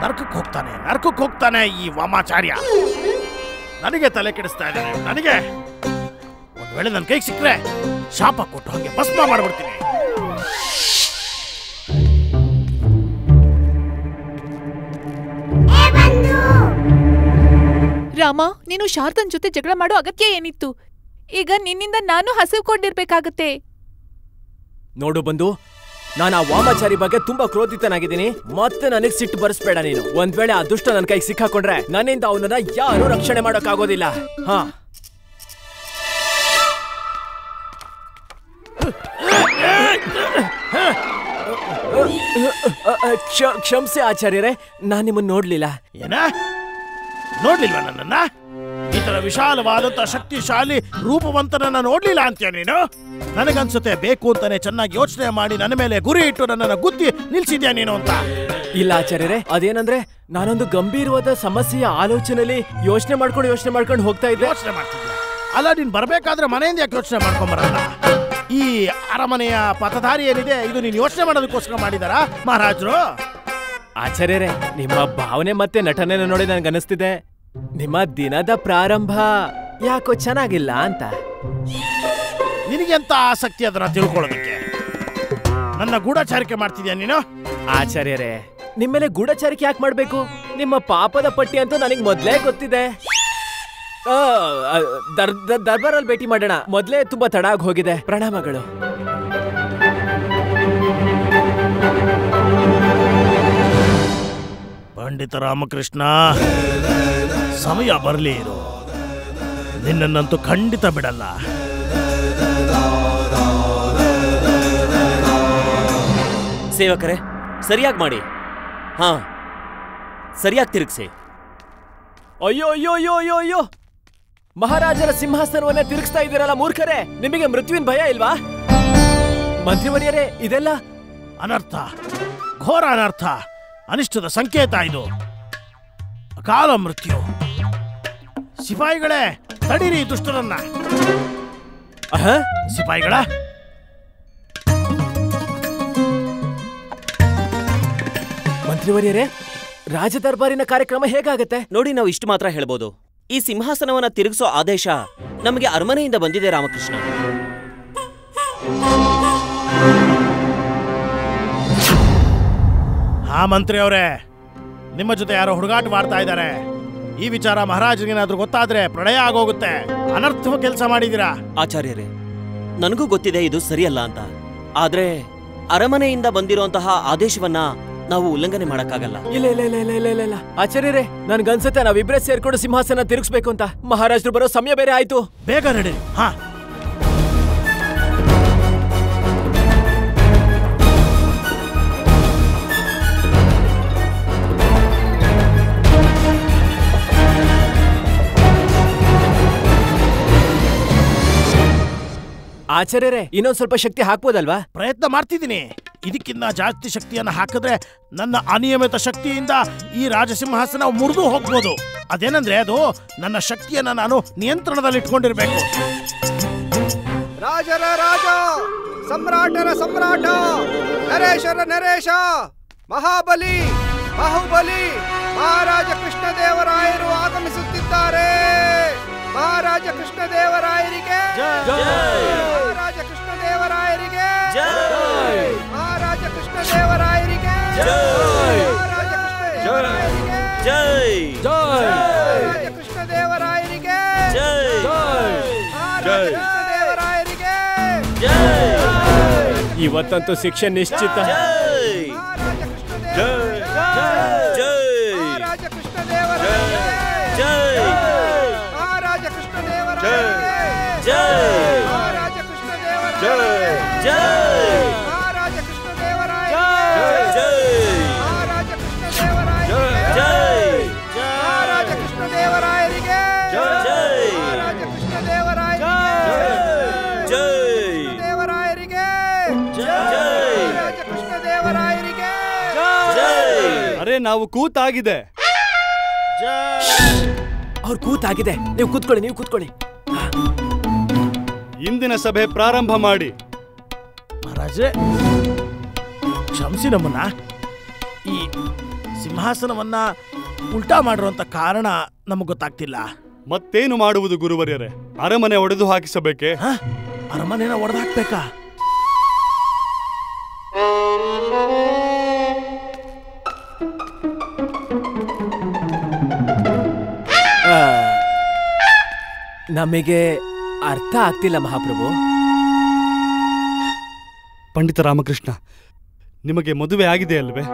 ನರಕಕ್ಕೆ ಹೋಗ್ತಾನೆ ಈ ವಾಮಾಚಾರ್ಯ. ನನಗೆ ತಲೆ ಕೆಡಿಸ್ತಾ ಇದ್ದಾನೆ. ನನಗೆ ಒಂದ್ ವೇಳೆ ನನ್ನ ಕೈಗೆ ಸಿಕ್ಕರೆ ಶಾಪ ಕೊಟ್ಟು ಹಾಗೆ ಭಸ್ಮ ಮಾಡ್ಬಿಡ್ತೀನಿ. ರಾಮ, ನೀನು ಶಾರದನ್ ಜೊತೆ ಜಗಳ ಮಾಡೋ ಅಗತ್ಯ ಏನಿತ್ತು? ಈಗ ನಿನ್ನಿಂದ ನಾನು ಹಸಿವುಕೊಂಡಿರ್ಬೇಕಾಗತ್ತೆ. ನೋಡು ಬಂದು, ನಾನು ಆ ವಾಮಾಚಾರಿ ಬಗ್ಗೆ ತುಂಬಾ ಕ್ರೋಧಿತನಾಗಿದ್ದೀನಿ. ಮತ್ತೆ ನನಗ್ ಸಿಟ್ಟು ಬರ್ಸ್ಬೇಡ ನೀನು. ಒಂದ್ ವೇಳೆ ಆ ದುಷ್ಟ ನನ್ನ ಕೈಗೆ ಸಿಕ್ಕಾಕೊಂಡ್ರೆ ನನ್ನಿಂದ ಅವನನ್ನ ಯಾರು ರಕ್ಷಣೆ ಮಾಡೋಕ್ಕಾಗೋದಿಲ್ಲ. ಹಾ, ಕ್ಷಮಿಸಿ ಆಚಾರ್ಯರೇ, ನಾನ್ ನಿಮ್ಮನ್ನ ನೋಡ್ಲಿಲ್ಲ. ಏನ ನೋಡ್ಲಿಲ್ವ ನನ್ನನ್ನ? ಈ ತರ ವಿಶಾಲವಾದಂತ ಶಕ್ತಿಶಾಲಿ ರೂಪವಂತನನ್ನ ನೋಡ್ಲಿಲ್ಲ ಅಂತೀಯ ನೀನು? ನನಗನ್ಸುತ್ತೆ ಬೇಕು ಅಂತಾನೆ ಚೆನ್ನಾಗಿ ಯೋಚನೆ ಮಾಡಿ ನನ್ನ ಮೇಲೆ ಗುರಿ ಇಟ್ಟು ನನ್ನನ್ನ ಗುದ್ದಿ ನಿಲ್ಸಿದ್ಯಾ ನೀನು ಅಂತ. ಇಲ್ಲ ಆಚಾರ್ಯರೇ, ಅದೇನಂದ್ರೆ ನಾನೊಂದು ಗಂಭೀರವಾದ ಸಮಸ್ಯೆಯ ಆಲೋಚನೆಯಲ್ಲಿ ಯೋಚನೆ ಮಾಡ್ಕೊಂಡು ಹೋಗ್ತಾ ಇದ್ದೆ. ಯೋಚನೆ ಮಾಡ್ತಿದ್ಯಾ? ಅಲ್ಲ, ನೀನ್ ಬರ್ಬೇಕಾದ್ರೆ ಮನೆಯಿಂದ ಯಾಕೆ ಯೋಚನೆ ಮಾಡ್ಕೊಂಡ್ ಬರಲ್ಲ? ಈ ಅರಮನೆಯ ಪಥಧಾರಿ ಏನಿದೆ, ಇದು ನೀನ್ ಯೋಚನೆ ಮಾಡೋದಕ್ಕೋಸ್ಕರ ಮಾಡಿದಾರ ಮಹಾರಾಜರು? ಆಚಾರ್ಯರೇ, ನಿಮ್ಮ ಭಾವನೆ ಮತ್ತೆ ನಟನೆನ ನೋಡಿ ನನ್ಗನ್ನಿಸ್ತಿದೆ ನಿಮ್ಮ ದಿನದ ಪ್ರಾರಂಭ ಯಾಕೋ ಚೆನ್ನಾಗಿಲ್ಲ ಅಂತ. ನಿನಗೆಂತ ಆಸಕ್ತಿ ಅದನ್ನ ತಿಳ್ಕೊಳ್ಳೋದಕ್ಕೆ? ನನ್ನ ಗೂಢಚಾರಿಕೆ ಮಾಡ್ತಿದ್ಯಾ ನೀನು? ಆಚಾರ್ಯರೇ, ನಿಮ್ಮೇಲೆ ಗೂಢಚಾರಿಕೆ ಯಾಕೆ ಮಾಡ್ಬೇಕು? ನಿಮ್ಮ ಪಾಪದ ಪಟ್ಟಿ ಅಂತೂ ನನಗ್ ಮೊದ್ಲೇ ಗೊತ್ತಿದೆ. ದರ್ಬಾರಲ್ಲಿ ಭೇಟಿ ಮಾಡೋಣ. ಮೊದ್ಲೇ ತುಂಬಾ ತಡ ಆಗಿ ಹೋಗಿದೆ. ಪ್ರಣಾಮಗಳು. ಪಂಡಿತ ರಾಮಕೃಷ್ಣ, ಸಮಯ ಬರಲಿ ಇರು. ನಿನ್ನನ್ನಂತೂ ಖಂಡಿತ ಬಿಡಲ್ಲ. ಸೇವಕರೇ, ಸರಿಯಾಗಿ ಮಾಡಿ. ಹಾ, ಸರಿಯಾಗಿ ತಿರುಗಿಸಿ. ಅಯ್ಯೋ ಅಯ್ಯೋ ಅಯ್ಯೋ ಅಯ್ಯೋ ಅಯ್ಯೋ, ಮಹಾರಾಜರ ಸಿಂಹಾಸನವನ್ನೇ ತಿರುಗಿಸ್ತಾ ಇದ್ದೀರಲ್ಲ ಮೂರ್ಖರೇ. ನಿಮಗೆ ಮೃತ್ಯುವಿನ ಭಯ ಇಲ್ವಾ? ಮಂತ್ರಿವರ್ಯರೇ, ಇದೆಲ್ಲ ಅನರ್ಥ, ಘೋರ ಅನರ್ಥ, ಅನಿಷ್ಟದ ಸಂಕೇತ. ಇದು ಅಕಾಲ ಮೃತ್ಯು. ಸಿಪಾಯಿಗಳೇ, ತಡೀರಿ ದುಷ್ಟರನ್ನ. ಸಿಪಾಯಿಗಳ ಮಂತ್ರಿವರ್ಯರೇ, ರಾಜ ದರ್ಬಾರಿನ ಕಾರ್ಯಕ್ರಮ ಹೇಗಾಗತ್ತೆ ನೋಡಿ? ನಾವು ಇಷ್ಟು ಮಾತ್ರ ಹೇಳ್ಬೋದು. ಈ ಸಿಂಹಾಸನವನ್ನ ತಿರುಗಿಸೋ ಆದೇಶ ನಮಗೆ ಅರಮನೆಯಿಂದ ಬಂದಿದೆ ರಾಮಕೃಷ್ಣ. ಹಾ ಮಂತ್ರಿ ಅವರೇ, ನಿಮ್ಮ ಜೊತೆ ಯಾರೋ ಹುಡುಗಾಟ ಮಾಡ್ತಾ ಇದ್ದಾರೆ. ಈ ವಿಚಾರ ಮಹಾರಾಜನಿಗೇನಾದ್ರೂ ಗೊತ್ತಾದ್ರೆ ಪ್ರಳಯ ಆಗೋಗುತ್ತೆ. ಅನರ್ಥ ಕೆಲಸ ಮಾಡಿದೀರಾ. ಆಚಾರ್ಯರೇ, ನನಗೂ ಗೊತ್ತಿದೆ ಇದು ಸರಿಯಲ್ಲ ಅಂತ. ಆದ್ರೆ ಅರಮನೆಯಿಂದ ಬಂದಿರುವಂತಹ ಆದೇಶವನ್ನ ನಾವು ಉಲ್ಲಂಘನೆ ಮಾಡಕ್ಕಾಗಲ್ಲ. ಇಲ್ಲ ಇಲ್ಲ ಇಲ್ಲ ಇಲ್ಲ ಇಲ್ಲ ಇಲ್ಲ ಆಚಾರ್ಯರೇ, ನನ್ಗನ್ಸುತ್ತೆ ನಾವಿಬ್ರೇ ಸೇರ್ಕೊಂಡು ಸಿಂಹಾಸನ ತಿರುಗಿಸ್ಬೇಕು ಅಂತ. ಮಹಾರಾಜರು ಬರೋ ಸಮಯ ಬೇರೆ ಆಯ್ತು. ಬೇಗ ನಡಿ. ಹಾ, ಆಚಾರ್ಯರೇ, ಇನ್ನೊಂದ್ ಸ್ವಲ್ಪ ಶಕ್ತಿ ಹಾಕ್ಬೋದಲ್ವಾ? ಪ್ರಯತ್ನ ಮಾಡ್ತಿದ್ದೀನಿ. ಇದಕ್ಕಿಂತ ಜಾಸ್ತಿ ಶಕ್ತಿಯನ್ನು ಹಾಕಿದ್ರೆ ನನ್ನ ಅನಿಯಮಿತ ಶಕ್ತಿಯಿಂದ ಈ ರಾಜಸಿಂಹಾಸನ ಮುರಿದು ಹೋಗ್ಬೋದು. ಅದೇನಂದ್ರೆ ಅದು ನನ್ನ ಶಕ್ತಿಯನ್ನ ನಾನು ನಿಯಂತ್ರಣದಲ್ಲಿ ಇಟ್ಕೊಂಡಿರ್ಬೇಕು. ರಾಜರ ರಾಜ, ಸಮ್ರಾಟರ ಸಮ್ರಾಟ, ನರೇಶರ ನರೇಶ, ಮಹಾಬಲಿ ಬಾಹುಬಲಿ ಮಹಾರಾಜ ಕೃಷ್ಣದೇವರಾಯರು ಆಗಮಿಸುತ್ತಿದ್ದಾರೆ. ಮಹಾರಾಜ ಕೃಷ್ಣದೇವರಾಯರಿಗೆ ಮಹಾರಾಜ ಕೃಷ್ಣದೇವರಾಯರಿಗೆ ಮಹಾರಾಜ ಕೃಷ್ಣದೇವರಾಯರಿಗೆ ಮಹಾರಾಜ ಕೃಷ್ಣದೇವರಾಯರಿಗೆ ಮಹಾರಾಜ ಕೃಷ್ಣದೇವರಾಯರಿಗೆ ಮಹಾರಾಜ ಕೃಷ್ಣದೇವರಾಯರಿಗೆ. ಇವತ್ತಂತೂ ಶಿಕ್ಷೆ ನಿಶ್ಚಿತ. ಮಹಾರಾಜ ಕೃಷ್ಣದೇವರಾಯರಿಗೆ ಮಹಾರಾಜ ಕೃಷ್ಣದೇವರಾಯರಿಗೆ ಮಹಾರಾಜ ಕೃಷ್ಣದೇವರಾಯರಿಗೆ ಮಹಾರಾಜ ಕೃಷ್ಣದೇವರಾಯರಿಗೆ ಮಹಾರಾಜ ಕೃಷ್ಣದೇವರಾಯರಿಗೆ ಮಹಾರಾಜ ಕೃಷ್ಣದೇವರಾಯರಿಗೆ ಮಹಾರಾಜ ಕೃಷ್ಣದೇವರಾಯರಿಗೆ ಮಹಾರಾಜ ಕೃಷ್ಣದೇವರಾಯರಿಗೆ ಮಹಾರಾಜ ಕೃಷ್ಣದೇವರಾಯರಿಗೆ. ಅರೆ, ನಾವು ಕೂತಾಗಿದೆ. ಅವ್ರು ಕೂತಾಗಿದೆ. ನೀವು ಕೂತ್ಕೊಳ್ಳಿ. ಇಂದಿನ ಸಭೆ ಪ್ರಾರಂಭ ಮಾಡಿ. ಮಹಾರಾಜೇ, ಕ್ಷಮಿಸಿ ನಮ್ಮನ್ನ. ಈ ಸಿಂಹಾಸನವನ್ನ ಉಲ್ಟಾ ಮಾಡಿರುವಂತ ಕಾರಣ ನಮಗ್ ಗೊತ್ತಾಗ್ತಿಲ್ಲ. ಮತ್ತೇನು ಮಾಡುವುದು ಗುರುವರ್ಯರೇ? ಅರಮನೆ ಒಡೆದು ಹಾಕಿಸಬೇಕೆ? ಅರಮನೆನ ಒಡೆದು ಹಾಕ್ಬೇಕಾ? ನಮಗೆ ಅರ್ಥ ಆಗ್ತಿಲ್ಲ ಮಹಾಪ್ರಭು. ಪಂಡಿತ ರಾಮಕೃಷ್ಣ, ನಿಮಗೆ ಮದುವೆ ಆಗಿದೆ ಅಲ್ವೇ?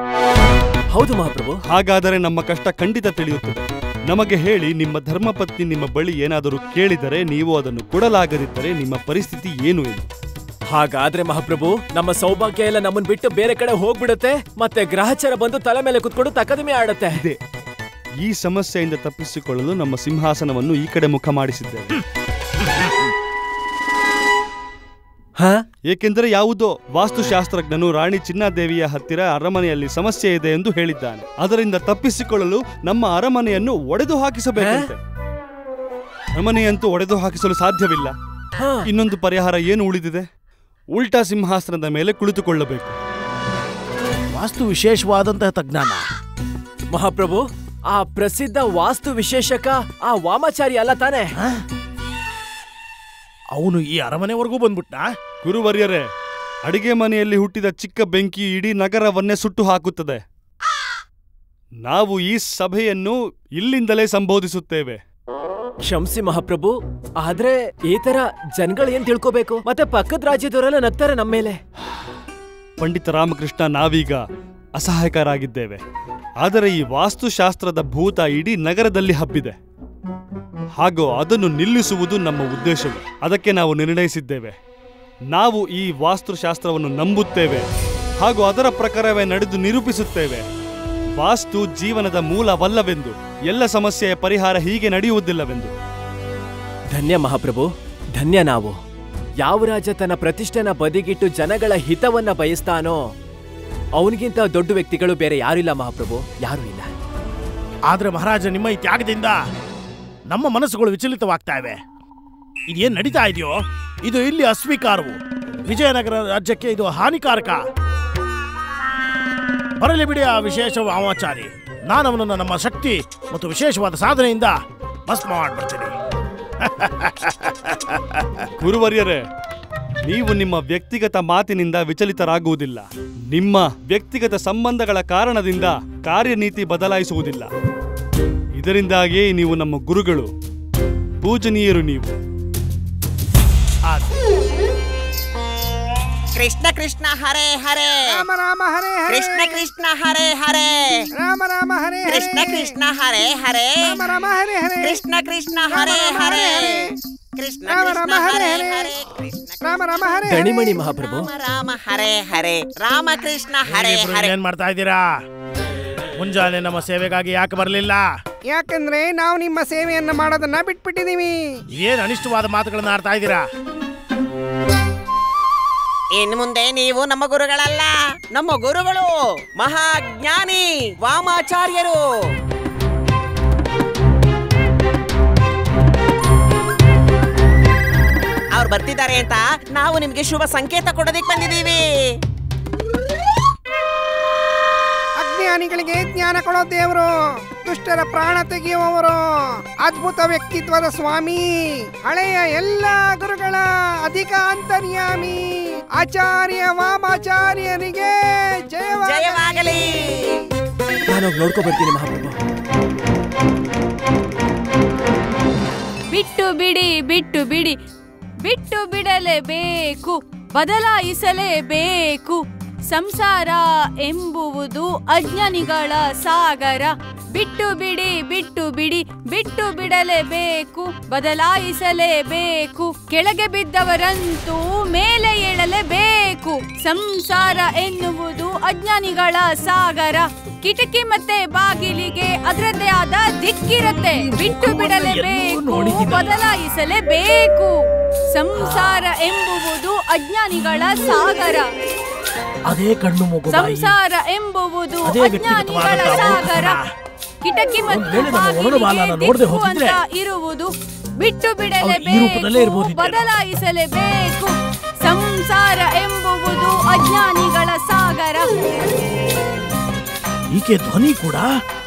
ಹೌದು ಮಹಾಪ್ರಭು. ಹಾಗಾದರೆ ನಮ್ಮ ಕಷ್ಟ ಖಂಡಿತ ತಿಳಿಯುತ್ತದೆ. ನಮಗೆ ಹೇಳಿ, ನಿಮ್ಮ ಧರ್ಮಪತ್ನಿ ನಿಮ್ಮ ಬಳಿ ಏನಾದರೂ ಕೇಳಿದರೆ ನೀವು ಅದನ್ನು ಕೊಡಲಾಗದಿದ್ದರೆ ನಿಮ್ಮ ಪರಿಸ್ಥಿತಿ ಏನು ಎಂದು. ಹಾಗಾದ್ರೆ ಮಹಾಪ್ರಭು, ನಮ್ಮ ಸೌಭಾಗ್ಯ ಎಲ್ಲ ನಮ್ಮನ್ ಬಿಟ್ಟು ಬೇರೆ ಕಡೆ ಹೋಗ್ಬಿಡುತ್ತೆ. ಮತ್ತೆ ಗ್ರಹಚಾರ ಬಂದು ತಲೆ ಮೇಲೆ ಕುತ್ಕೊಂಡು ತಕದಿಮೆ ಆಡುತ್ತೆ. ಇದೆ. ಈ ಸಮಸ್ಯೆಯಿಂದ ತಪ್ಪಿಸಿಕೊಳ್ಳಲು ನಮ್ಮ ಸಿಂಹಾಸನವನ್ನು ಈ ಕಡೆ ಮುಖ ಮಾಡಿಸಿದ್ದೇವೆ. ಏಕೆಂದರೆ ಯಾವುದೋ ವಾಸ್ತುಶಾಸ್ತ್ರಜ್ಞನು ರಾಣಿ ಚಿನ್ನಾದೇವಿಯ ಹತ್ತಿರ ಅರಮನೆಯಲ್ಲಿ ಸಮಸ್ಯೆ ಇದೆ ಎಂದು ಹೇಳಿದ್ದಾನೆ. ಅದರಿಂದ ತಪ್ಪಿಸಿಕೊಳ್ಳಲು ನಮ್ಮ ಅರಮನೆಯನ್ನು ಒಡೆದು ಹಾಕಿಸಬೇಕಂತೆ. ಅರಮನೆಯಂತೂ ಒಡೆದು ಹಾಕಿಸಲು ಸಾಧ್ಯವಿಲ್ಲ. ಇನ್ನೊಂದು ಪರಿಹಾರ ಏನು ಉಳಿದಿದೆ? ಉಲ್ಟಾ ಸಿಂಹಾಸನದ ಮೇಲೆ ಕುಳಿತುಕೊಳ್ಳಬೇಕು. ವಾಸ್ತು ವಿಶೇಷವಾದಂತಹ ತಜ್ಞಾನ. ಮಹಾಪ್ರಭು, ಆ ಪ್ರಸಿದ್ಧ ವಾಸ್ತು ವಿಶೇಷಕ ಆ ವಾಮಾಚಾರಿ ಅಲ್ಲ ತಾನೆ? ಅವನು ಈ ಅರಮನೆವರೆಗೂ ಬಂದ್ಬಿಟ್ಟ. ಗುರುವರ್ಯರೇ, ಅಡಿಗೆ ಮನೆಯಲ್ಲಿ ಹುಟ್ಟಿದ ಚಿಕ್ಕ ಬೆಂಕಿ ಇಡೀ ನಗರವನ್ನೇ ಸುಟ್ಟು ಹಾಕುತ್ತದೆ. ನಾವು ಈ ಸಭೆಯನ್ನು ಇಲ್ಲಿಂದಲೇ ಸಂಬೋಧಿಸುತ್ತೇವೆ. ಕ್ಷಮಿಸಿ ಮಹಾಪ್ರಭು, ಆದ್ರೆ ಈ ತರ ಜನಗಳು ಏನ್ ತಿಳ್ಕೋಬೇಕು? ಮತ್ತೆ ಪಕ್ಕದ ರಾಜ್ಯದವರೆಲ್ಲ ನಗ್ತಾರೆ ನಮ್ಮ ಮೇಲೆ. ಪಂಡಿತ ರಾಮಕೃಷ್ಣ, ನಾವೀಗ ಅಸಹಾಯಕರಾಗಿದ್ದೇವೆ. ಆದರೆ ಈ ವಾಸ್ತುಶಾಸ್ತ್ರದ ಭೂತ ಇಡೀ ನಗರದಲ್ಲಿ ಹಬ್ಬಿದೆ. ಹಾಗೂ ಅದನ್ನು ನಿಲ್ಲಿಸುವುದು ನಮ್ಮ ಉದ್ದೇಶವು. ಅದಕ್ಕೆ ನಾವು ನಿರ್ಣಯಿಸಿದ್ದೇವೆ. ನಾವು ಈ ವಾಸ್ತುಶಾಸ್ತ್ರವನ್ನು ನಂಬುತ್ತೇವೆ ಹಾಗೂ ಅದರ ಪ್ರಕಾರವೇ ನಡೆದು ನಿರೂಪಿಸುತ್ತೇವೆ. ವಾಸ್ತು ಜೀವನದ ಮೂಲವಲ್ಲವೆಂದು, ಎಲ್ಲ ಸಮಸ್ಯೆಯ ಪರಿಹಾರ ಹೀಗೆ ನಡೆಯುವುದಿಲ್ಲವೆಂದು. ಧನ್ಯ ಮಹಾಪ್ರಭು, ಧನ್ಯ ನಾವು. ಯಾವ ರಾಜ ತನ್ನ ಪ್ರತಿಷ್ಠೆನ ಬದಿಗಿಟ್ಟು ಜನಗಳ ಹಿತವನ್ನ ಬಯಸ್ತಾನೋ ಅವನಿಗಿಂತ ದೊಡ್ಡ ವ್ಯಕ್ತಿಗಳು ಬೇರೆ ಯಾರಿಲ್ಲ ಮಹಾಪ್ರಭು, ಯಾರೂ ಇಲ್ಲ. ಆದ್ರೆ ಮಹಾರಾಜ, ನಿಮ್ಮ ಈ ತ್ಯಾಗದಿಂದ ನಮ್ಮ ಮನಸ್ಸುಗಳು ವಿಚಲಿತವಾಗ್ತಾ ಇವೆ. ಇದೇನ್ ನಡೀತಾ ಇದೆಯೋ ಇದು ಇಲ್ಲಿ ಅಸ್ವೀಕಾರವು. ವಿಜಯನಗರ ರಾಜ್ಯಕ್ಕೆ ಇದು ಹಾನಿಕಾರಕ. ಬರಲಿ ಬಿಡಿ ಆ ವಿಶೇಷ ವಾಮಾಚಾರಿ. ನಾನು ಅವನನ್ನು ನಮ್ಮ ಶಕ್ತಿ ಮತ್ತು ವಿಶೇಷವಾದ ಸಾಧನೆಯಿಂದ ಭಸ್ಮ ಮಾಡ್ಬಿಡ್ತೀನಿ. ಗುರುವರ್ಯರೇ, ನೀವು ನಿಮ್ಮ ವ್ಯಕ್ತಿಗತ ಮಾತಿನಿಂದ ವಿಚಲಿತರಾಗುವುದಿಲ್ಲ. ನಿಮ್ಮ ವ್ಯಕ್ತಿಗತ ಸಂಬಂಧಗಳ ಕಾರಣದಿಂದ ಕಾರ್ಯನೀತಿ ಬದಲಾಯಿಸುವುದಿಲ್ಲ. ಇದರಿಂದಾಗಿಯೇ ನೀವು ನಮ್ಮ ಗುರುಗಳು, ಪೂಜನೀಯರು ನೀವು. ಕೃಷ್ಣ ಕೃಷ್ಣ ಹರೇ ಹರೇ, ರಾಮ ರಾಮ ಹರೇ ಹರೇ, ಕೃಷ್ಣ ಕೃಷ್ಣ ಹರೇ ಹರೇ, ರಾಮ ರಾಮ ಹರೇ ಹರೇ, ಕೃಷ್ಣ ಕೃಷ್ಣ ಹರೇ ಹರೇ, ರಾಮ ರಾಮ ಹರೇ ಹರೇ, ಕೃಷ್ಣ ಕೃಷ್ಣ ಹರೇ ಹರೇ, ಕೃಷ್ಣ ಕೃಷ್ಣ ಹರೇ ಹರೇ, ರಾಮ ರಾಮ ಹರೇ ದಣಿಮಣಿ ಮಹಾಪ್ರಭು. ರಾಮ ರಾಮ ಹರೇ ಹರೇ, ರಾಮ ಕೃಷ್ಣ ಹರೇ ಹರೇ. ಏನ್ ಮಾಡ್ತಾ ಇದ್ದೀರಾ? ಮುಂಜಾನೆ ನಮ್ಮ ಸೇವೆಗಾಗಿ ಯಾಕೆ ಬರಲಿಲ್ಲ? ಯಾಕಂದ್ರೆ ನಾವು ನಿಮ್ಮ ಸೇವೆಯನ್ನ ಮಾಡೋದನ್ನ ಬಿಟ್ಬಿಟ್ಟಿದೀವಿ. ಏನ್ ಅನಿಷ್ಟವಾದ ಮಾತುಗಳನ್ನ ಆಡ್ತಾ ಇದ್ದೀರಾ? ಇನ್ನು ಮುಂದೆ ನೀವು ನಮ್ಮ ಗುರುಗಳಲ್ಲ, ನಮ್ಮ ಗುರುಗಳು ಮಹಾಜ್ಞಾನಿ ವಾಮಾಚಾರ್ಯರು. ಅವ್ರು ಬರ್ತಿದ್ದಾರೆ ಅಂತ ನಾವು ನಿಮ್ಗೆ ಶುಭ ಸಂಕೇತ ಕೊಡೋದಿಕ್ ಬಂದಿದ್ದೀವಿ. ಅಜ್ಞಾನಿಗಳಿಗೆ ಜ್ಞಾನ ಕೊಡೋ ದೇವರು, ದುಷ್ಟರ ಪ್ರಾಣ ತೆಗೆಯುವವರು, ಅದ್ಭುತ ವ್ಯಕ್ತಿತ್ವದ ಸ್ವಾಮಿ, ಹಳೆಯ ಎಲ್ಲ ಗುರುಗಳ ಅಧಿಕ ಅಂತರ್ಯಾಮಿ ಆಚಾರ್ಯ ವಾಮಾಚಾರ್ಯರಿಗೆ ಜಯವಾಗಲಿ. ನಾನು ನೋಡ್ಕೊ ಬರ್ತೀನಿ ಮಹಾಪ್ರಭು. ಬಿಟ್ಟು ಬಿಡಿ, ಬಿಟ್ಟು ಬಿಡಿ, ಬಿಟ್ಟು ಬಿಡಲೇಬೇಕು, ಬದಲಾಯಿಸಲೇಬೇಕು. ಸಂಸಾರ ಎಂಬುವುದು ಅಜ್ಞಾನಿಗಳ ಸಾಗರ. ಬಿಟ್ಟು ಬಿಡಿ, ಬಿಟ್ಟು ಬಿಡಿ, ಬಿಟ್ಟು ಬಿಡಲೇಬೇಕು, ಬದಲಾಯಿಸಲೇಬೇಕು. ಕೆಳಗೆ ಬಿದ್ದವರಂತೂ ಮೇಲೆ ಏಳಲೇಬೇಕು. ಸಂಸಾರ ಎನ್ನುವುದು ಅಜ್ಞಾನಿಗಳ ಸಾಗರ. ಕಿಟಕಿ ಮತ್ತೆ ಬಾಗಿಲಿಗೆ ಅದರದ್ದೇ ಆದ ದಿಕ್ಕಿರತ್ತೆ. ಬಿಟ್ಟು ಬಿಡಲೇಬೇಕು, ಬದಲಾಯಿಸಲೇಬೇಕು. ಸಂಸಾರ ಎಂಬುವುದು ಅಜ್ಞಾನಿಗಳ ಸಾಗರ. ಅದೇ ಕಣ್ಣು ಮೂಗು ಸಂಸಾರ ಎಂಬುವುದು ಅಜ್ಞಾನಿಗಳ ಸಾಗರ. ಕಿಟಕಿ ಮತ್ತು ದಿಕ್ಕು ಅಂತ ಇರುವುದು. ಬಿಟ್ಟು ಬಿಡಲೇಬೇಕು, ಬದಲಾಯಿಸಲೇಬೇಕು. ಸಂಸಾರ ಎಂಬುವುದು ಅಜ್ಞಾನಿಗಳ ಸಾಗರ. ಈಕೆ ಧ್ವನಿ ಕೂಡ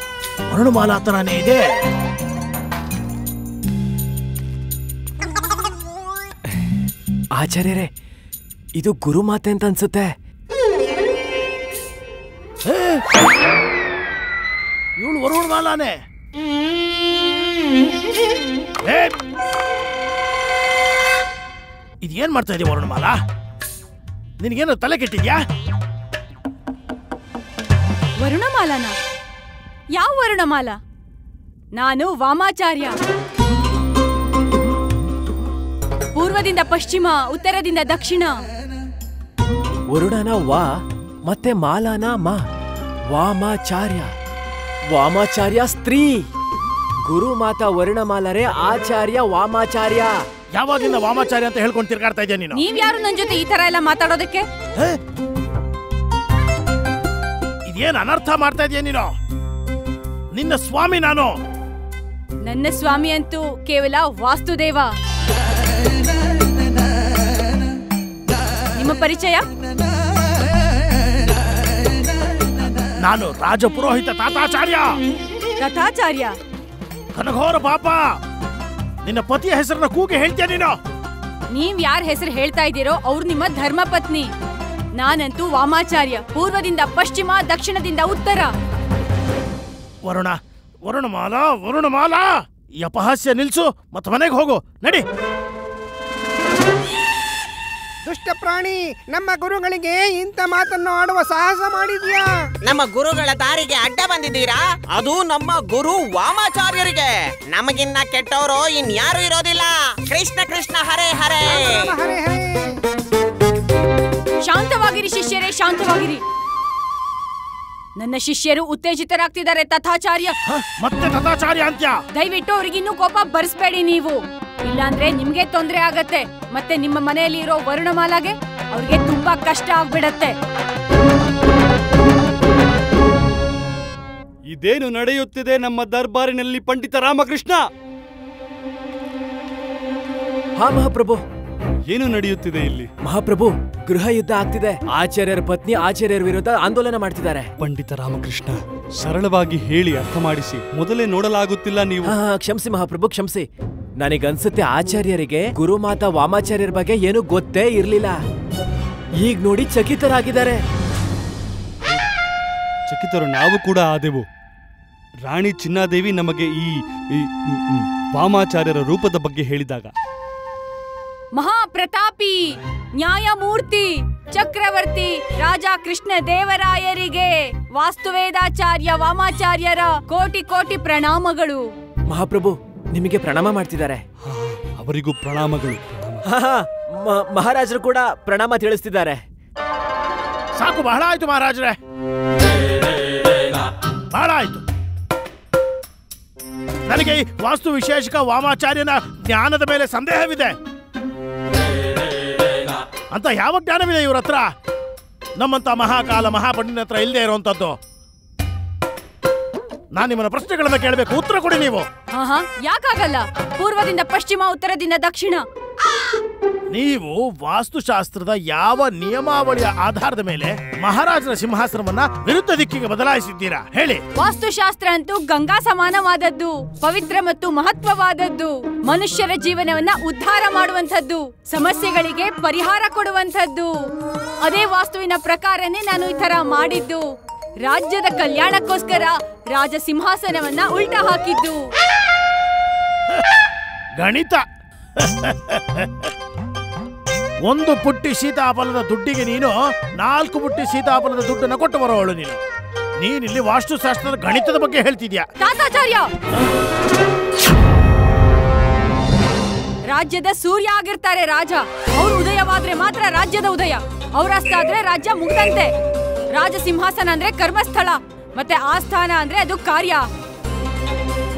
ವರ್ಣಮಾಲಾ ತರಾನೇ ಇದೆ. ಆಚಾರ್ಯರೇ, ಇದು ಗುರುಮಾತೆ ಅಂತ ಅನ್ಸುತ್ತೆ. ಇವಳು ವರುಣಮಾಲಾನೇ. ಇದೇನ್ ಮಾಡ್ತಾ ಇದೀಯ ವರುಣಮಾಲಾ? ನಿನಗೇನು ತಲೆ ಕೆಟ್ಟಿದ್ಯಾ? ವರುಣಮಾಲಾನ? ಯಾವ ವರುಣಮಾಲ? ನಾನು ವಾಮಾಚಾರ್ಯ. ಪೂರ್ವದಿಂದ ಪಶ್ಚಿಮ, ಉತ್ತರದಿಂದ ದಕ್ಷಿಣ. ವರುಣನ ವಾ ಮತ್ತೆ ಮಾಲಾನ ಮಾ. ವಾಮಾಚಾರ್ಯ. ವಾಮಾಚಾರ್ಯ ಸ್ತ್ರೀ. ಗುರುಮಾತಾ ವರುಣಮಾಲರೇ ಆಚಾರ್ಯ ವಾಮಾಚಾರ್ಯ. ಯಾವಾಗಿಂದ ವಾಮಾಚಾರ್ಯ ಅಂತ ಹೇಳ್ಕೊಂಡು ತಿರ್ಗಾಡ್ತಾ ಇದೆಯಾ ನೀನು? ನೀವ್ಯಾರು ನನ್ ಜೊತೆ ಈ ತರ ಎಲ್ಲ ಮಾತಾಡೋದಕ್ಕೆ? ಇದೇನ್ ಅನರ್ಥ ಮಾಡ್ತಾ ಇದೆಯಾ ನೀನು? ನಿನ್ನ ಸ್ವಾಮಿ ನಾನು. ನನ್ನ ಸ್ವಾಮಿ ಅಂತೂ ಕೇವಲ ವಾಸ್ತುದೇವ. ನಿಮ್ಮ ಪರಿಚಯ? ನಾನು ರಾಜಪುರೋಹಿತ ತಾತಾಚಾರ್ಯ. ತಥಾಚಾರ್ಯ? ಕನಘೋರ ಪಾಪ. ನಿನ್ನ ಪತಿಯ ಹೆಸರನ್ನ ಕೂಗಿ ಹೇಳ್ತೀಯ ನೀನು? ನೀವ್ ಯಾರ ಹೆಸರು ಹೇಳ್ತಾ ಇದ್ದೀರೋ ಅವ್ರು ನಿಮ್ಮ ಧರ್ಮಪತ್ನಿ. ನಾನಂತೂ ವಾಮಾಚಾರ್ಯ. ಪೂರ್ವದಿಂದ ಪಶ್ಚಿಮ, ದಕ್ಷಿಣದಿಂದ ಉತ್ತರ. ವರುಣಮಾಲಾ, ವರುಣಮಾಲಾ, ಈ ಅಪಹಾಸ್ಯ ನಿಲ್ಸು ಮತ್ತೆ ಮನೆಗೆ ಹೋಗು. ನಡಿ. ದುಷ್ಟ ಪ್ರಾಣಿ, ನಮ್ಮ ಗುರುಗಳಿಗೆ ಇಂಥ ಮಾತನ್ನು ಆಡುವ ಸಾಹಸ ಮಾಡಿದ್ಯಾ? ನಮ್ಮ ಗುರುಗಳ ದಾರಿಗೆ ಅಡ್ಡ ಬಂದಿದ್ದೀರಾ? ಅದು ನಮ್ಮ ಗುರು ವಾಮಾಚಾರ್ಯರಿಗೆ. ನಮಗಿನ್ನ ಕೆಟ್ಟವರು ಇನ್ಯಾರು ಇರೋದಿಲ್ಲ. ಕೃಷ್ಣ ಕೃಷ್ಣ ಹರೇ ಹರೇ. ಹರೇ ಹರೇ. ಶಾಂತವಾಗಿರಿ ಶಿಷ್ಯರೇ, ಶಾಂತವಾಗಿರಿ. ನನ್ನ ಶಿಷ್ಯರು ಉತ್ತೇಜಿತರಾಗ್ತಿದ್ದಾರೆ. ತಥಾಚಾರ್ಯ. ಮತ್ತೆ ತಥಾಚಾರ್ಯ ಅಂತ್ಯ? ದಯವಿಟ್ಟು ಅವ್ರಿಗಿನ್ನೂ ಕೋಪ ಬರ್ಸ್ಬೇಡಿ ನೀವು, ಇಲ್ಲಾಂದ್ರೆ ನಿಮ್ಗೆ ತೊಂದರೆ ಆಗತ್ತೆ. ಮತ್ತೆ ನಿಮ್ಮ ಮನೆಯಲ್ಲಿ ಇರೋ ವರುಣಮಾಲಾಗೆ ಅವ್ರಿಗೆ ತುಂಬಾ ಕಷ್ಟ ಆಗ್ಬಿಡತ್ತೆ. ಇದೇನು ನಡೆಯುತ್ತಿದೆ ನಮ್ಮ ದರ್ಬಾರಿನಲ್ಲಿ ಪಂಡಿತ ರಾಮಕೃಷ್ಣ? ಹಾ ಮಹಾಪ್ರಭು. ಏನು ನಡೆಯುತ್ತಿದೆ ಇಲ್ಲಿ? ಮಹಾಪ್ರಭು, ಗೃಹ ಯುದ್ಧ ಆಗ್ತಿದೆ. ಆಚಾರ್ಯರ ಪತ್ನಿ ಆಚಾರ್ಯರ ವಿರುದ್ಧ ಆಂದೋಲನ ಮಾಡ್ತಿದ್ದಾರೆ. ಪಂಡಿತ ರಾಮಕೃಷ್ಣ, ಸರಳವಾಗಿ ಹೇಳಿ ಅರ್ಥ ಮಾಡಿಸಿ. ಮೊದಲೇ ನೋಡಲಾಗುತ್ತಿಲ್ಲ ನೀವು. ಕ್ಷಮಿಸಿ ಮಹಾಪ್ರಭು, ಕ್ಷಮಿಸಿ. ನನಗನ್ಸುತ್ತೆ ಆಚಾರ್ಯರಿಗೆ ಗುರುಮಾತಾ ವಾಮಾಚಾರ್ಯರ ಬಗ್ಗೆ ಏನು ಗೊತ್ತೇ ಇರ್ಲಿಲ್ಲ. ಈಗ ನೋಡಿ ಚಕಿತರಾಗಿದ್ದಾರೆ. ಚಕಿತರು ನಾವು ಕೂಡ ಆದೆವು. ರಾಣಿ ಚಿನ್ನಾದೇವಿ ನಮಗೆ ಈ ವಾಮಾಚಾರ್ಯರ ರೂಪದ ಬಗ್ಗೆ ಹೇಳಿದಾಗ, ಮಹಾಪ್ರತಾಪಿ, ನ್ಯಾಯಮೂರ್ತಿ, ಚಕ್ರವರ್ತಿ ರಾಜ ಕೃಷ್ಣ ದೇವರಾಯರಿಗೆ ವಾಸ್ತುವೇದಾಚಾರ್ಯ ವಾಮಾಚಾರ್ಯರ ಕೋಟಿ ಕೋಟಿ ಪ್ರಣಾಮಗಳು. ಮಹಾಪ್ರಭು, ನಿಮಗೆ ಪ್ರಣಾಮ ಮಾಡ್ತಿದ್ದಾರೆ. ಅವರಿಗೂ ಪ್ರಣಾಮಗಳು. ಮಹಾರಾಜರು ಕೂಡ ಪ್ರಣಾಮ ತಿಳಿಸ್ತಿದ್ದಾರೆ. ಸಾಕು, ಬಹಳ ಆಯ್ತು ಮಹಾರಾಜರೇ, ಬಹಳ ಆಯ್ತು. ನನಗೆ ಈ ವಾಸ್ತು ವಿಶೇಷಕ ವಾಮಾಚಾರ್ಯನ ಜ್ಞಾನದ ಮೇಲೆ ಸಂದೇಹವಿದೆ. ಅಂತ ಯಾವ ಜ್ಞಾನವಿದೆ ಇವ್ರ ಹತ್ರ? ನಮ್ಮಂತ ಮಹಾಕಾಲ ಮಹಾಪಂಡಿನ ಹತ್ರ ಇಲ್ಲದೆ ಇರುವಂತದ್ದು. ನಾನು ನಿಮ್ಮನ್ನ ಪ್ರಶ್ನೆಗಳನ್ನ ಕೇಳಬೇಕು, ಉತ್ತರ ಕೊಡಿ ನೀವು. ಯಾಕಾಗಲ್ಲ? ಪೂರ್ವದಿಂದ ಪಶ್ಚಿಮ, ಉತ್ತರದಿಂದ ದಕ್ಷಿಣ. ನೀವು ವಾಸ್ತುಶಾಸ್ತ್ರದ ಯಾವ ನಿಯಮಾವಳಿಯ ಆಧಾರದ ಮೇಲೆ ಮಹಾರಾಜನ ಸಿಂಹಾಸನವನ್ನ ವಿರುದ್ಧ ದಿಕ್ಕಿಗೆ ಬದಲಾಯಿಸಿದ್ದೀರಾ ಹೇಳಿ? ವಾಸ್ತುಶಾಸ್ತ್ರ ಅಂತೂ ಗಂಗಾ ಸಮಾನವಾದದ್ದು, ಪವಿತ್ರ ಮತ್ತು ಮಹತ್ವವಾದದ್ದು, ಮನುಷ್ಯರ ಜೀವನವನ್ನ ಉದ್ಧಾರ ಮಾಡುವಂತದ್ದು, ಸಮಸ್ಯೆಗಳಿಗೆ ಪರಿಹಾರ ಕೊಡುವಂತದ್ದು. ಅದೇ ವಾಸ್ತುವಿನ ಪ್ರಕಾರನೇ ನಾನು ಈ ತರ ಮಾಡಿದ್ದು. ರಾಜ್ಯದ ಕಲ್ಯಾಣಕ್ಕೋಸ್ಕರ ರಾಜ ಸಿಂಹಾಸನವನ್ನ ಉಲ್ಟಾ ಹಾಕಿದ್ದು. ಗಣಿತ. ಒಂದು ಪುಟ್ಟಿ ಸೀತಾಫಲದ ದುಡ್ಡಿಗೆ ನೀನು 4 ಪುಟ್ಟಿ ಸೀತಾಫಲದ ದುಡ್ಡನ್ನು ಕೊಟ್ಟು ಬರೋವಳು ನೀನು. ನೀನಿಲ್ಲಿ ವಾಸ್ತುಶಾಸ್ತ್ರದ ಗಣಿತದ ಬಗ್ಗೆ ಹೇಳ್ತಿದ್ಯಾ? ತಾತಾಚಾರ್ಯ, ರಾಜ್ಯದ ಸೂರ್ಯ ಆಗಿರ್ತಾರೆ ರಾಜ. ಅವ್ರು ಉದಯವಾದ್ರೆ ಮಾತ್ರ ರಾಜ್ಯದ ಉದಯ. ಅವ್ರ ಅಸ್ತ ಆದ್ರೆ ರಾಜ್ಯ ಮುಗ್ದಂತೆ. ರಾಜ ಸಿಂಹಾಸನ ಅಂದ್ರೆ ಕರ್ಮಸ್ಥಳ, ಮತ್ತೆ ಆಸ್ಥಾನ ಅಂದ್ರೆ ಅದು ಕಾರ್ಯ.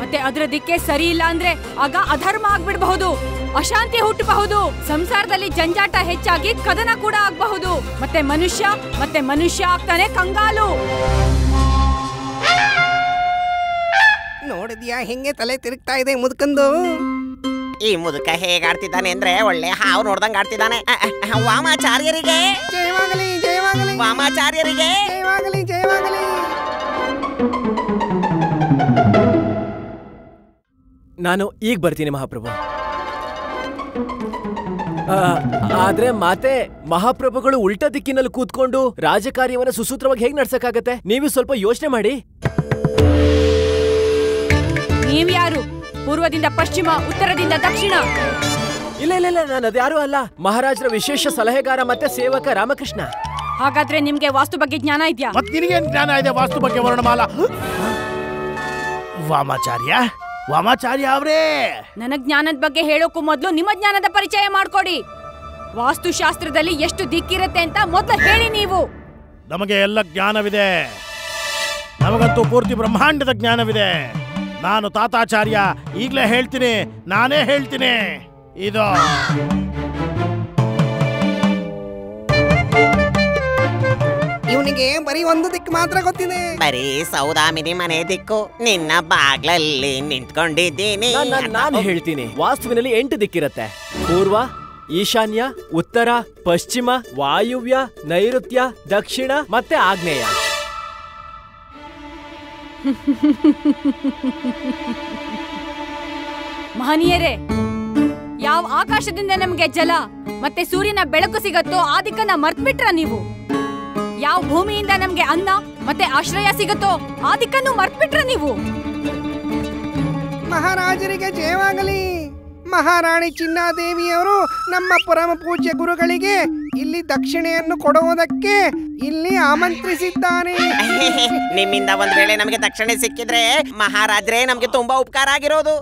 ಮತ್ತೆ ಅದರ ದಿಕ್ಕೆ ಸರಿ ಇಲ್ಲ ಅಂದ್ರೆ ಆಗ ಅಧರ್ಮ ಆಗ್ಬಿಡಬಹುದು, ಅಶಾಂತಿ ಹುಟ್ಟಬಹುದು, ಸಂಸಾರದಲ್ಲಿ ಜಂಜಾಟ ಹೆಚ್ಚಾಗಿ ಕದನ ಕೂಡ ಆಗಬಹುದು. ಮತ್ತೆ ಮನುಷ್ಯ ಆಗ್ತಾನೆ ಕಂಗಾಲು. ನೋಡಿದ್ಯಾ ಹೆಂಗೆ ತಲೆ ತಿರುಗ್ತಾ ಇದೆ ಮುದುಕಂದು? ಈ ಮುದುಕ ಹೇಗಾಡ್ತಿದ್ದಾನೆ ಅಂದ್ರೆ ಒಳ್ಳೆ ಹಾವು ನೋಡ್ದಂಗ್ ಆಡ್ತಿದ್ದಾನೆ. ವಾಮಾಚಾರ್ಯರಿಗೆ ಜಯವಾಗಲಿ, ಜಯವಾಗಲಿ, ವಾಮಾಚಾರ್ಯರಿಗೆ ಜಯವಾಗಲಿ, ಜಯವಾಗಲಿ. ನಾನು ಈಗ ಬರ್ತೀನಿ ಮಹಾಪ್ರಭು. ಆದ್ರೆ ಮಾತೆ, ಮಹಾಪ್ರಭುಗಳು ಉಲ್ಟಾ ದಿಕ್ಕಿನಲ್ಲಿ ಕೂತ್ಕೊಂಡು ರಾಜಕಾರ್ಯವನ್ನ ಸುಸೂತ್ರವಾಗಿ ಹೇಗ್ ನಡ್ಸಕ್ಕಾಗತ್ತೆ? ನೀವು ಸ್ವಲ್ಪ ಯೋಚನೆ ಮಾಡಿ. ನೀವ್ಯಾರು? ಪೂರ್ವದಿಂದ ಪಶ್ಚಿಮ, ಉತ್ತರದಿಂದ ದಕ್ಷಿಣ? ಇಲ್ಲ ಇಲ್ಲ ಇಲ್ಲ, ನಾನು ಅದ್ಯಾರೂ ಅಲ್ಲ. ಮಹಾರಾಜರ ವಿಶೇಷ ಸಲಹೆಗಾರ ಮತ್ತೆ ಸೇವಕ ರಾಮಕೃಷ್ಣ. ಹಾಗಾದ್ರೆ ನಿಮ್ಗೆ ವಾಸ್ತು ಬಗ್ಗೆ ಜ್ಞಾನ ಇದ್ಯಾ? ಮತ್ ನಿನಗೇನ್ ಜ್ಞಾನ ಇದೆ ವಾಸ್ತು ಬಗ್ಗೆ ವರ್ಣಮಾಲ? ವಾಮಾಚಾರ್ಯ ಅವ್ರೇ, ನನಗ್ ಜ್ಞಾನದ ಬಗ್ಗೆ ಹೇಳೋಕು ಮೊದ್ಲು ನಿಮ್ಮ ಜ್ಞಾನದ ಪರಿಚಯ ಮಾಡ್ಕೊಡಿ. ವಾಸ್ತುಶಾಸ್ತ್ರದಲ್ಲಿ ಎಷ್ಟು ದಿಕ್ಕಿರುತ್ತೆ ಅಂತ ಮೊದ್ಲು ಹೇಳಿ ನೀವು. ನಮಗೆ ಎಲ್ಲ ಜ್ಞಾನವಿದೆ, ನಮಗಂತೂ ಪೂರ್ತಿ ಬ್ರಹ್ಮಾಂಡದ ಜ್ಞಾನವಿದೆ. ನಾನು ತಾತಾಚಾರ್ಯ, ಈಗ್ಲೇ ಹೇಳ್ತೀನಿ, ನಾನೇ ಹೇಳ್ತೀನಿ. ಇದು ಇವನಿಗೆ ಬರೀ ಒಂದು ದಿಕ್ಕು ಮಾತ್ರ ಗೊತ್ತಿದೆ. ಬರೀ ಸೌದಾಮಿನಿ ಮನೆ ದಿಕ್ಕು. ನಿನ್ನ ಬಾಗ್ಲಲ್ಲಿ ನಿಂತ್ಕೊಂಡಿದ್ದೀನಿ. ನಾನು ಹೇಳ್ತೀನಿ. ವಾಸ್ತುವಿನಲ್ಲಿ 8 ದಿಕ್ಕಿರತ್ತೆ. ಪೂರ್ವ, ಈಶಾನ್ಯ, ಉತ್ತರ, ಪಶ್ಚಿಮ, ವಾಯುವ್ಯ, ನೈಋತ್ಯ, ದಕ್ಷಿಣ ಮತ್ತೆ ಆಗ್ನೇಯ. ಮಹನೀಯರೇ, ಯಾವ ಆಕಾಶದಿಂದ ನಮ್ಗೆ ಜಲ ಮತ್ತೆ ಸೂರ್ಯನ ಬೆಳಕು ಸಿಗತ್ತೋ ಆ ದಿಕ್ಕನ್ನ ಮರ್ತ್ಬಿಟ್ರ ನೀವು? ಯಾವ ಭೂಮಿಯಿಂದ ನಮ್ಗೆ ಅನ್ನ ಮತ್ತೆ ಆಶ್ರಯ ಸಿಗತ್ತೋ ಆ ದಿಕ್ಕನ್ನು ಮರ್ತ್ಬಿಟ್ರ ನೀವು? ಮಹಾರಾಜರಿಗೆ ಜಯವಾಗಲಿ. ಮಹಾರಾಣಿ ಚಿನ್ನಾದೇವಿಯವರು ನಮ್ಮ ಪರಮ ಪೂಜ್ಯ ಗುರುಗಳಿಗೆ ಇಲ್ಲಿ ದಕ್ಷಿಣೆಯನ್ನು ಕೊಡುವುದಕ್ಕೆ ಇಲ್ಲಿ ಆಮಂತ್ರಿಸಿದ್ದಾರೆ. ನಿಮ್ಮಿಂದ ಒಂದ್ ವೇಳೆ ನಮಗೆ ದಕ್ಷಿಣೆ ಸಿಕ್ಕಿದ್ರೆ ಮಹಾರಾಜರೇ ನಮ್ಗೆ ತುಂಬಾ ಉಪಕಾರ ಆಗಿರೋದು.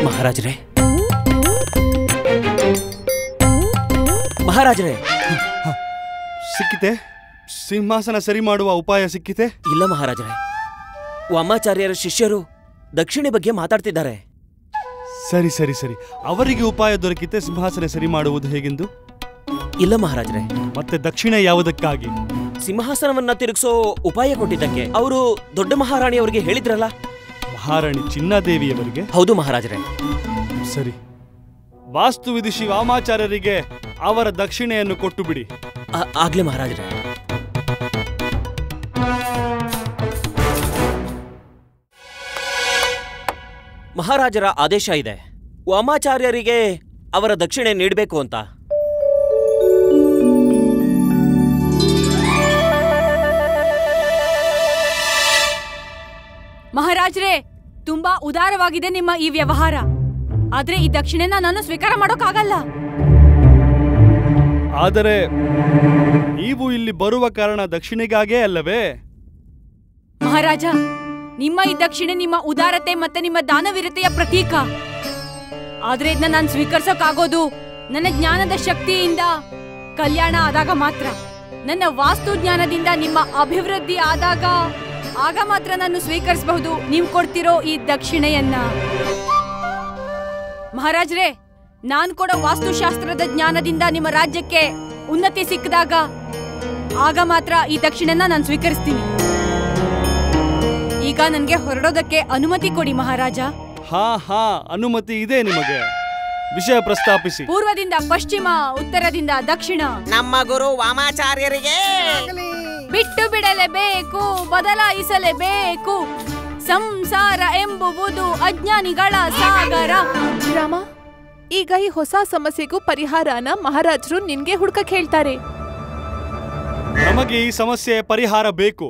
ಮಹಾರಾಜರೇ, ಮಹಾರಾಜರೇ, ಸಿಕ್ಕಿತೆ? ಸಿಂಹಾಸನ ಸರಿ ಮಾಡುವ ಉಪಾಯ ಸಿಕ್ಕಿತೆ? ಇಲ್ಲ ಮಹಾರಾಜರೇ, ವಾಮಾಚಾರ್ಯರ ಶಿಷ್ಯರು ದಕ್ಷಿಣೆ ಬಗ್ಗೆ ಮಾತಾಡ್ತಿದ್ದಾರೆ. ಸರಿ ಸರಿ ಸರಿ, ಅವರಿಗೆ ಉಪಾಯ ದೊರಕಿತೆ ಸಿಂಹಾಸನ ಸರಿ ಮಾಡುವುದು ಹೇಗೆಂದು? ಇಲ್ಲ ಮಹಾರಾಜರೇ. ಮತ್ತೆ ದಕ್ಷಿಣೆ ಯಾವುದಕ್ಕಾಗಿ? ಸಿಂಹಾಸನವನ್ನ ತಿರುಗಿಸೋ ಉಪಾಯ ಕೊಟ್ಟಿದ್ದಕ್ಕೆ. ಅವರು ದೊಡ್ಡ ಮಹಾರಾಣಿಯವರಿಗೆ ಹೇಳಿದ್ರಲ್ಲ. ಮಹಾರಾಣಿ ಚಿನ್ನಾದೇವಿಯವರಿಗೆ? ಹೌದು ಮಹಾರಾಜರೇ. ಸರಿ, ವಾಸ್ತು ವಿದುಷಿ ವಾಮಾಚಾರ್ಯರಿಗೆ ಅವರ ದಕ್ಷಿಣೆಯನ್ನು ಕೊಟ್ಟು ಬಿಡಿ. ಆಗ್ಲೇ ಮಹಾರಾಜರೇ. ಮಹಾರಾಜರ ಆದೇಶ ಇದೆ, ವಾಮಾಚಾರ್ಯರಿಗೆ ಅವರ ದಕ್ಷಿಣೆ ನೀಡಬೇಕು ಅಂತ. ಮಹಾರಾಜರೇ, ತುಂಬಾ ಉದಾರವಾಗಿದೆ ನಿಮ್ಮ ಈ ವ್ಯವಹಾರ. ಆದ್ರೆ ಈ ದಕ್ಷಿಣೆನ ನಾನು ಸ್ವೀಕಾರ ಮಾಡೋಕ್ಕಾಗಲ್ಲ. ಆದರೆ ನೀವು ಇಲ್ಲಿ ಬರುವ ಕಾರಣ ದಕ್ಷಿಣೆಗಾಗೇ ಅಲ್ಲವೇ? ಮಹಾರಾಜ, ನಿಮ್ಮ ಈ ದಕ್ಷಿಣೆ ನಿಮ್ಮ ಉದಾರತೆ ಮತ್ತೆ ನಿಮ್ಮ ದಾನವೀರತೆಯ ಪ್ರತೀಕ. ಆದ್ರೆ ಇದನ್ನ ನಾನು ಸ್ವೀಕರಿಸೋಕ್ಕಾಗೋದು ನನ್ನ ಜ್ಞಾನದ ಶಕ್ತಿಯಿಂದ ಕಲ್ಯಾಣ ಆದಾಗ ಮಾತ್ರ. ನನ್ನ ವಾಸ್ತು ಜ್ಞಾನದಿಂದ ನಿಮ್ಮ ಅಭಿವೃದ್ಧಿ ಆದಾಗ ಆಗ ಮಾತ್ರ ನಾನು ಸ್ವೀಕರಿಸಬಹುದು ನೀವು ಕೊಡ್ತಿರೋ ಈ ದಕ್ಷಿಣೆಯನ್ನ. ಮಹಾರಾಜರೇ, ನಾನು ಕೊಡೋ ವಾಸ್ತುಶಾಸ್ತ್ರದ ಜ್ಞಾನದಿಂದ ನಿಮ್ಮ ರಾಜ್ಯಕ್ಕೆ ಉನ್ನತಿ ಸಿಕ್ಕಿದಾಗ ಆಗ ಮಾತ್ರ ಈ ದಕ್ಷಿಣೆನ ನಾನು ಸ್ವೀಕರಿಸ್ತೀನಿ. ಈಗ ನನಗೆ ಹೊರಡೋದಕ್ಕೆ ಅನುಮತಿ ಕೊಡಿ ಮಹಾರಾಜ. ಹಾ ಹಾ, ಅನುಮತಿ ಇದೆ ನಿಮಗೆ. ವಿಷಯ ಪ್ರಸ್ತಾಪಿಸಿ. ಪೂರ್ವದಿಂದ ಪಶ್ಚಿಮ, ಉತ್ತರದಿಂದ ದಕ್ಷಿಣ. ನಮ್ಮ ಗುರು ವಾಮಾಚಾರ್ಯರಿಗೆ ಬಿಟ್ಟು ಬಿಡಲೇಬೇಕು, ಬದಲಾಯಿಸಲೇಬೇಕು. ಸಂಸಾರ ಎಂಬುವುದು ಅಜ್ಞಾನಿಗಳ ಸಾಗರ. ರಾಮ, ಈಗ ಈ ಹೊಸ ಸಮಸ್ಯೆಗೂ ಪರಿಹಾರನ ಮಹಾರಾಜರು ನಿನ್ಗೆ ಹುಡ್ಕಕ್ ಹೇಳ್ತಾರೆ. ನಮಗೆ ಈ ಸಮಸ್ಯೆ ಪರಿಹಾರ ಬೇಕು.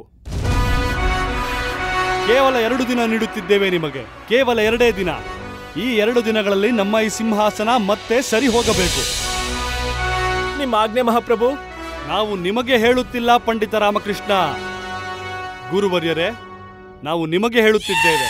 ಕೇವಲ 2 ದಿನ ನೀಡುತ್ತಿದ್ದೇವೆ ನಿಮಗೆ, ಕೇವಲ 2 ದಿನ. ಈ 2 ದಿನಗಳಲ್ಲಿ ನಮ್ಮ ಈ ಸಿಂಹಾಸನ ಮತ್ತೆ ಸರಿ ಹೋಗಬೇಕು. ನಿಮ್ಮ ಆಜ್ಞೆ ಮಹಾಪ್ರಭು. ನಾವು ನಿಮಗೆ ಹೇಳುತ್ತಿಲ್ಲ ಪಂಡಿತ ರಾಮಕೃಷ್ಣ. ಗುರುವರ್ಯರೇ, ನಾವು ನಿಮಗೆ ಹೇಳುತ್ತಿದ್ದೇವೆ.